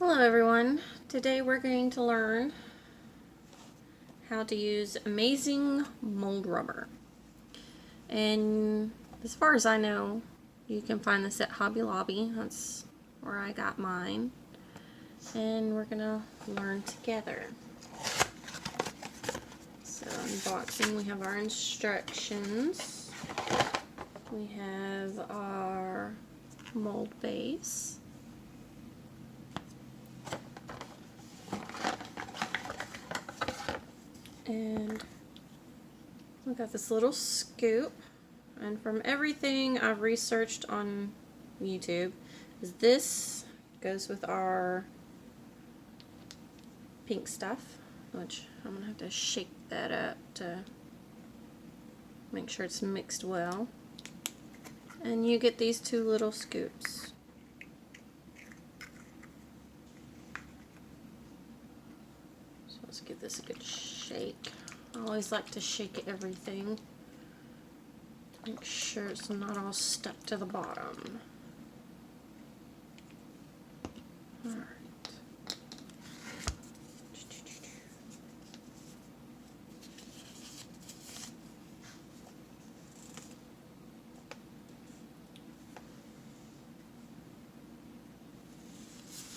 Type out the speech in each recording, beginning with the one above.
Hello everyone. Today we're going to learn how to use Amazing Mold Rubber. And as far as I know, you can find this at Hobby Lobby. That's where I got mine. And we're going to learn together. So unboxing, we have our instructions. We have our mold base. And we got this little scoop, and from everything I've researched on YouTube, is this goes with our pink stuff, which I'm gonna have to shake that up to make sure it's mixed well. And you get these two little scoops. So let's give this a good shake. I always like to shake everything to make sure it's not all stuck to the bottom. Alright.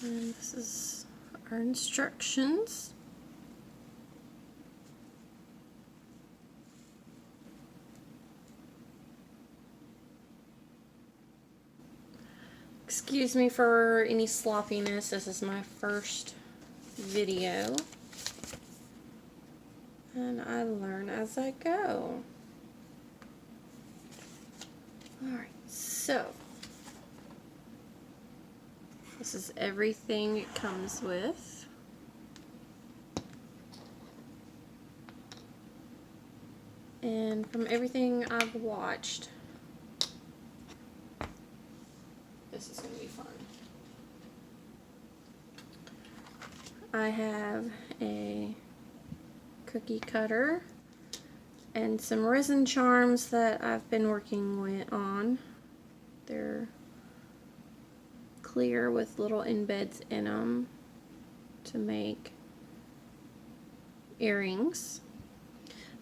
And this is our instructions. Excuse me for any sloppiness. This is my first video, and I learn as I go. Alright, so this is everything it comes with. And from everything I've watched, this is going to be fun. I have a cookie cutter and some resin charms that I've been working on. They're clear with little embeds in them to make earrings.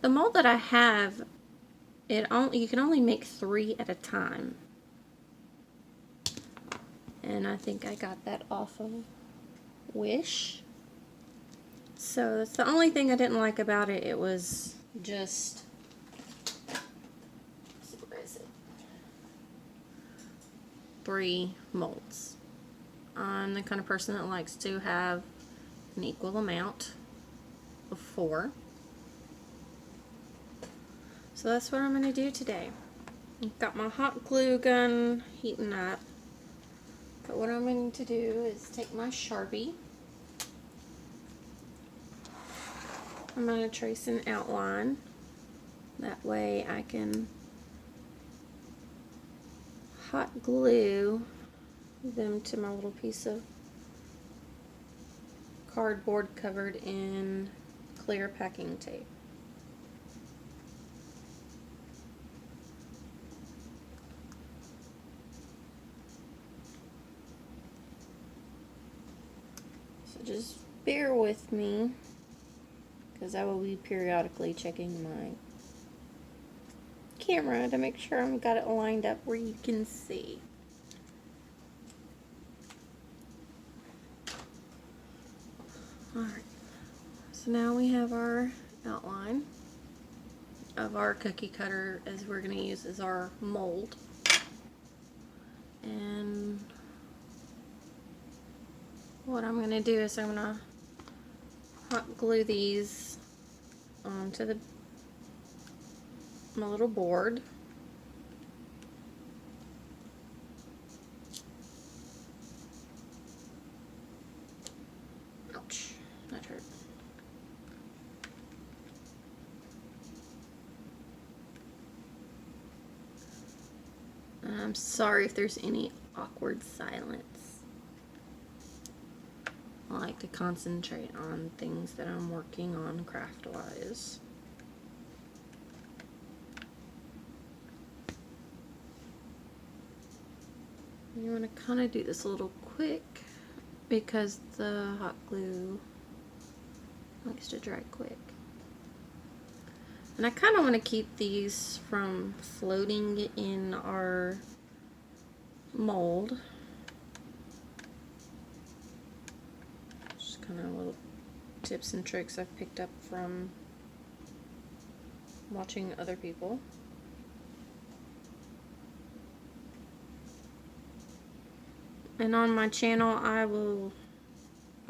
The mold that I have, you can only make 3 at a time. And I think I got that off of Wish. So that's the only thing I didn't like about it. It was just, where is it? 3 molds. I'm the kind of person that likes to have an equal amount of 4. So that's what I'm going to do today. I've got my hot glue gun heating up. But what I'm going to do is take my Sharpie. I'm going to trace an outline. That way I can hot glue them to my little piece of cardboard covered in clear packing tape. So just bear with me, because I will be periodically checking my camera to make sure I've got it lined up where you can see. Alright, so now we have our outline of our cookie cutter, as we're going to use as our mold. And what I'm going to do is I'm going to hot glue these onto my little board. Ouch, that hurt. I'm sorry if there's any awkward silence. I like to concentrate on things that I'm working on craft-wise. You want to kind of do this a little quick because the hot glue likes to dry quick. And I kind of want to keep these from floating in our mold. Just kind of little tips and tricks I've picked up from watching other people. And on my channel, I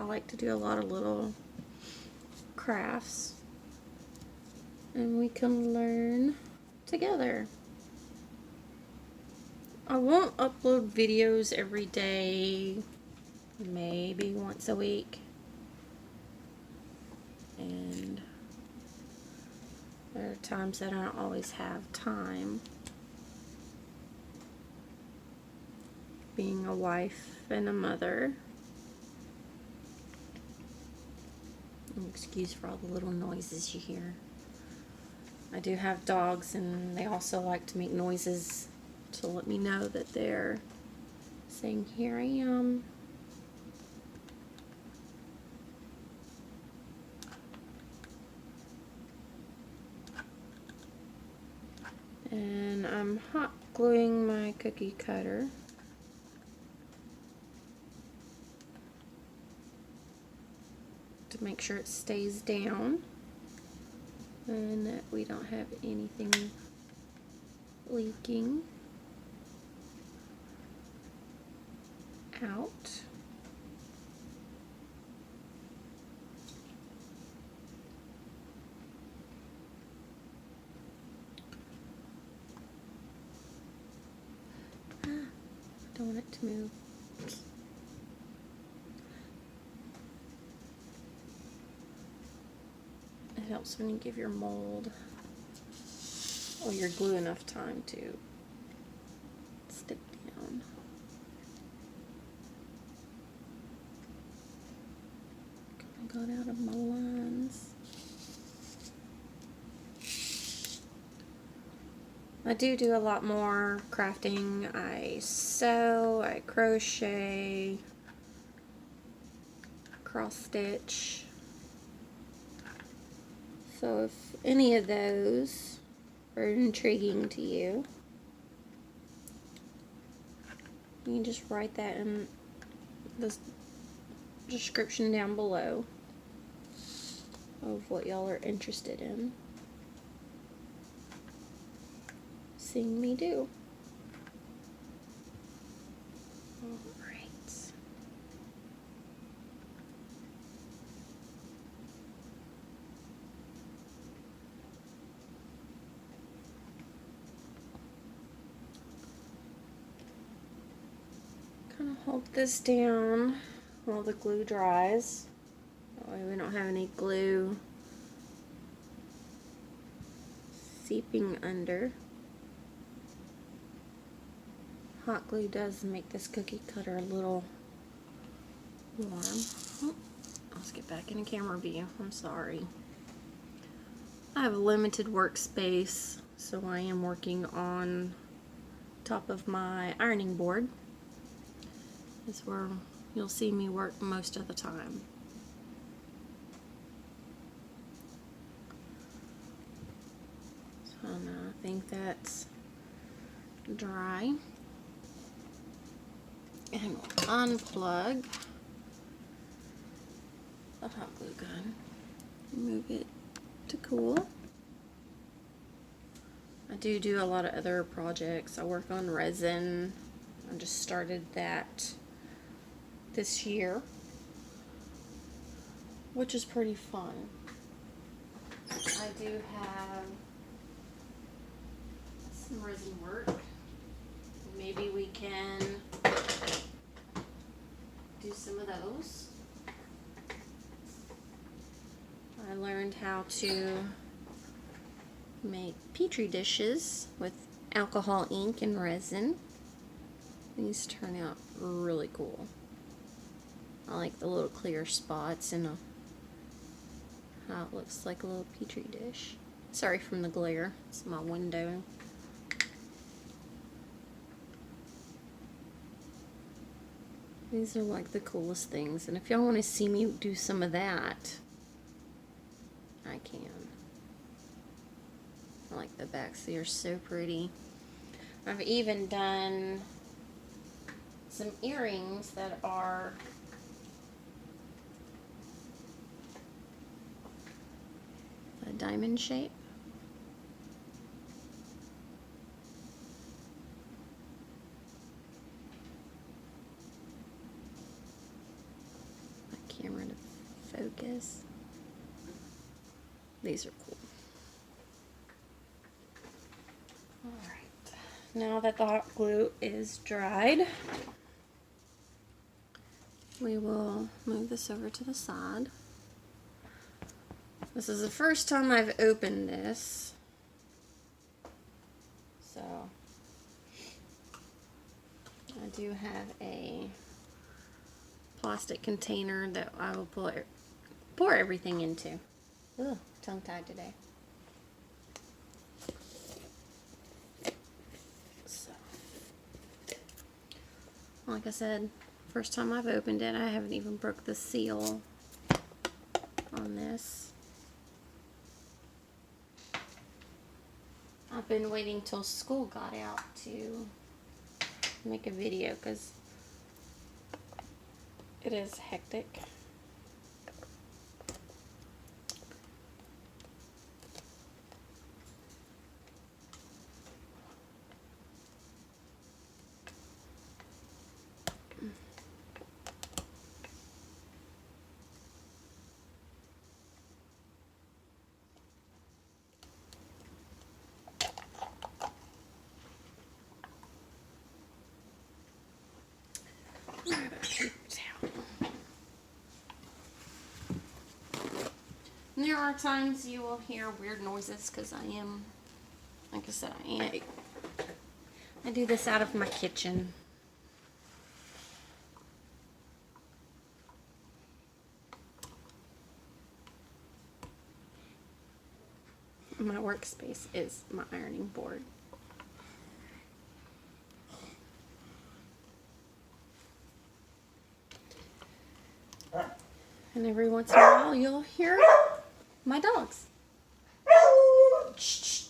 like to do a lot of little crafts, and we can learn together. I won't upload videos every day, maybe once a week. And there are times that I don't always have time. Being a wife and a mother. Excuse for all the little noises you hear. I do have dogs, and they also like to make noises to let me know that they're saying, "Here I am." And I'm hot gluing my cookie cutter. To make sure it stays down and that we don't have anything leaking out. I don't want it to move. It helps when you give your mold or your glue enough time to stick down. I got out of my lines. I do a lot more crafting. I sew, I crochet, cross stitch. So if any of those are intriguing to you, you can just write that in the description down below of what y'all are interested in seeing me do. Alright. Kind of hold this down while the glue dries. That way we don't have any glue seeping under. Hot glue does make this cookie cutter a little warm. Oh, let's get back into camera view. I'm sorry. I have a limited workspace, so I am working on top of my ironing board. It's where you'll see me work most of the time. So now I think that's dry. And we'll unplug the hot glue gun. Move it to cool. I do a lot of other projects. I work on resin. I just started that this year, which is pretty fun. I do have some resin work. Maybe we can do some of those. I learned how to make petri dishes with alcohol ink and resin. These turn out really cool. I like the little clear spots and how it looks like a little petri dish. Sorry from the glare, it's my window. These are like the coolest things, and if y'all want to see me do some of that, I can. I like the backs, they are so pretty. I've even done some earrings that are a diamond shape. My camera to focus. These are cool. Alright, now that the hot glue is dried, we will move this over to the side. This is the first time I've opened this, so I do have a plastic container that I will pour everything into. Ugh, tongue-tied today. So, like I said, first time I've opened it. I haven't even broke the seal on this. I've been waiting till school got out to make a video because it is hectic. There are times you will hear weird noises because I am, like I said, I do this out of my kitchen. My workspace is my ironing board. And every once in a while you'll hear my dogs. Shh.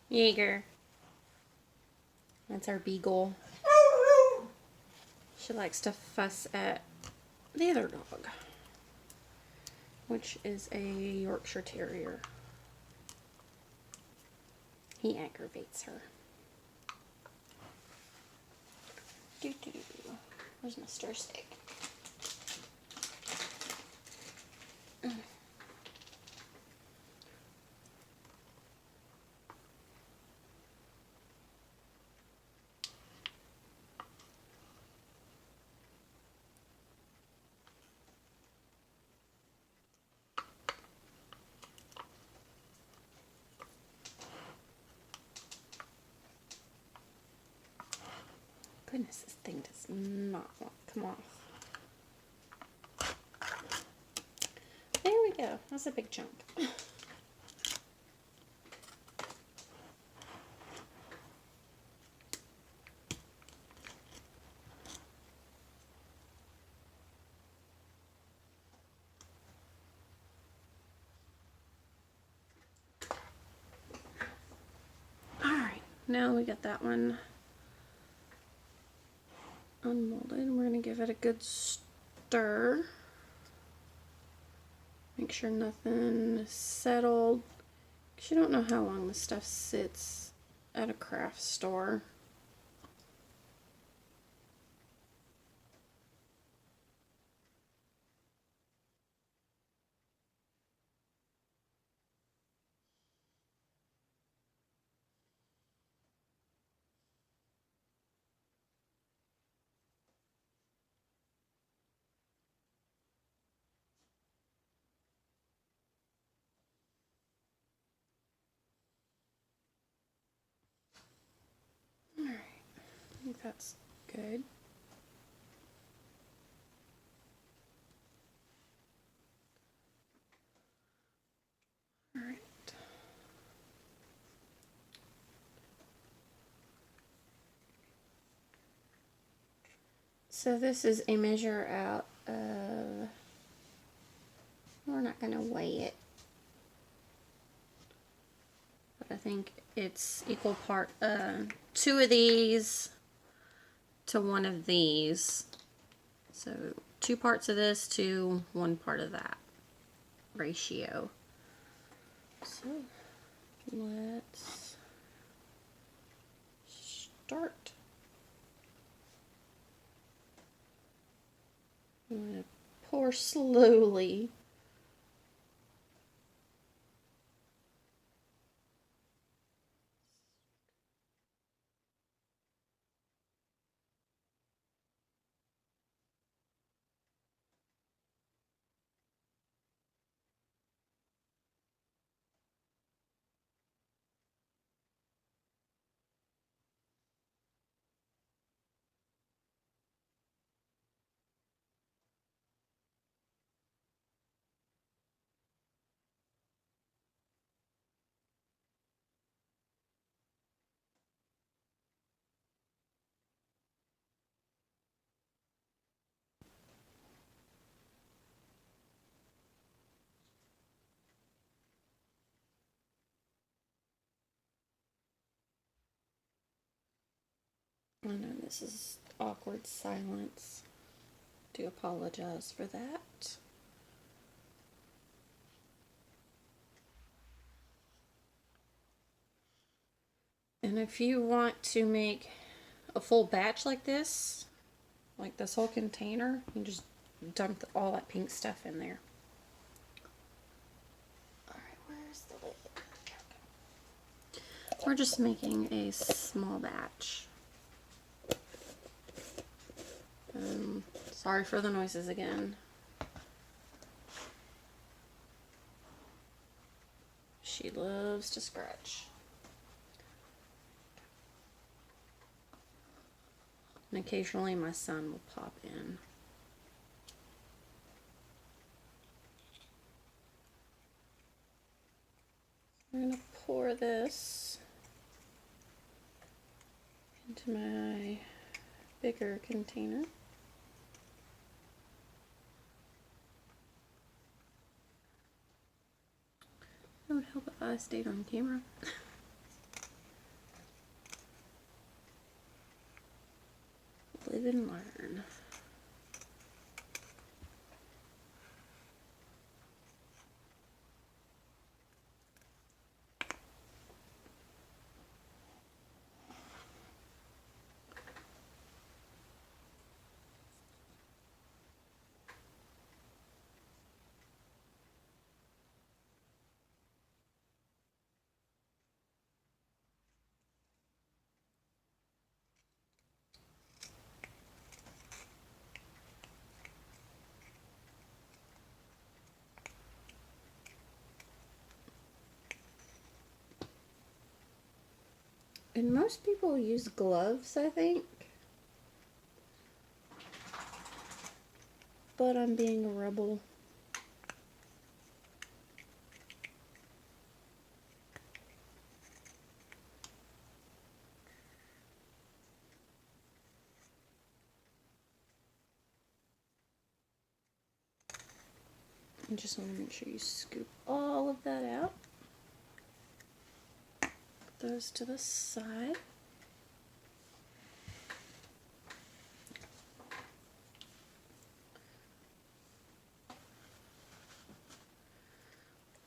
Jaeger. That's our beagle. She likes to fuss at the other dog, which is a Yorkshire Terrier. He aggravates her. Doo-doo. Where's my stir stick? Goodness, this thing does not want to come off. There we go. That's a big chunk. Alright, now we got that one unmolded. We're going to give it a good stir. Make sure nothing is settled. Because you don't know how long this stuff sits at a craft store. Alright, I think that's good. Alright. So this is a measure out of, we're not going to weigh it, but I think it's equal part, 2 of these to 1 of these. So 2 parts of this to 1 part of that ratio. So let's start. I'm going to pour slowly. I know this is awkward silence. Do apologize for that. And if you want to make a full batch like this whole container, you just dump all that pink stuff in there. Alright, where's the lid? We're just making a small batch. Sorry for the noises again. She loves to scratch. And occasionally my son will pop in. I'm going to pour this into my bigger container. It would help if I stayed on camera. Live and learn. And most people use gloves, I think. But I'm being a rebel. You just want to make sure you scoop all of that out. Put those to the side.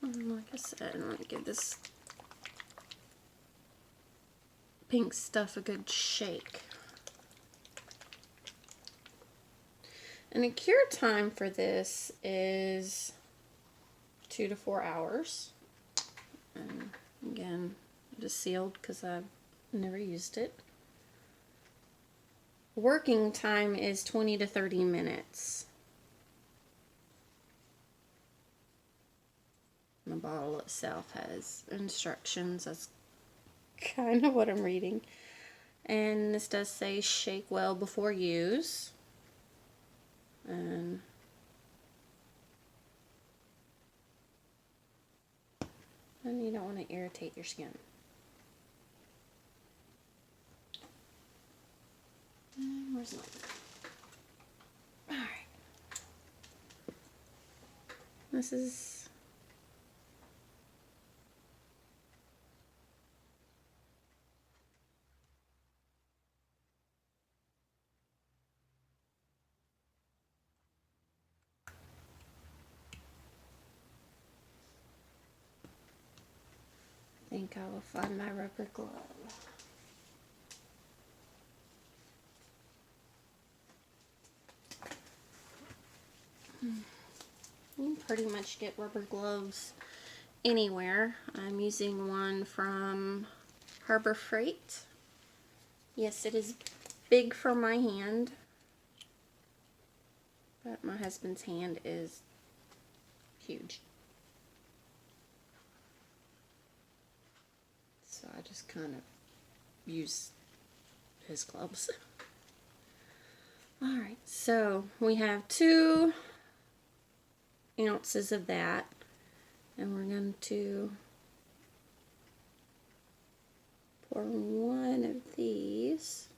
And like I said, I'm going to give this pink stuff a good shake. And the cure time for this is 2 to 4 hours. And again, just sealed because I've never used it. Working time is 20 to 30 minutes. The bottle itself has instructions. That's kind of what I'm reading. And this does say shake well before use. And you don't want to irritate your skin. And where's my This is I think I will find my rubber glove. You can pretty much get rubber gloves anywhere. I'm using one from Harbor Freight. Yes, it is big for my hand, but my husband's hand is huge. So I just kind of use his gloves. Alright, so we have 2 ounces of that, and we're going to pour one of these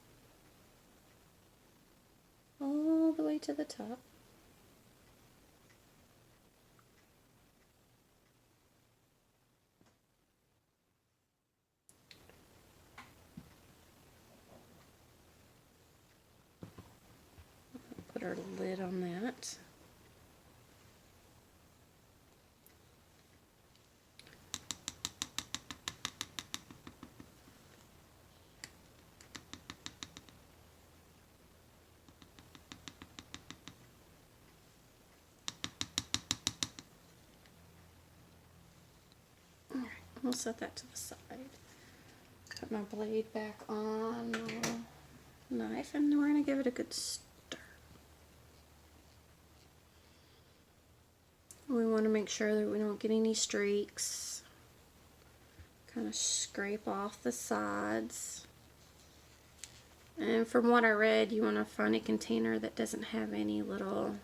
all the way to the top. Put our lid on that. Alright, we'll set that to the side. Put my blade back on my knife, and we're going to give it a good stir. We want to make sure that we don't get any streaks. Kind of scrape off the sides. And from what I read, you want to find a container that doesn't have any little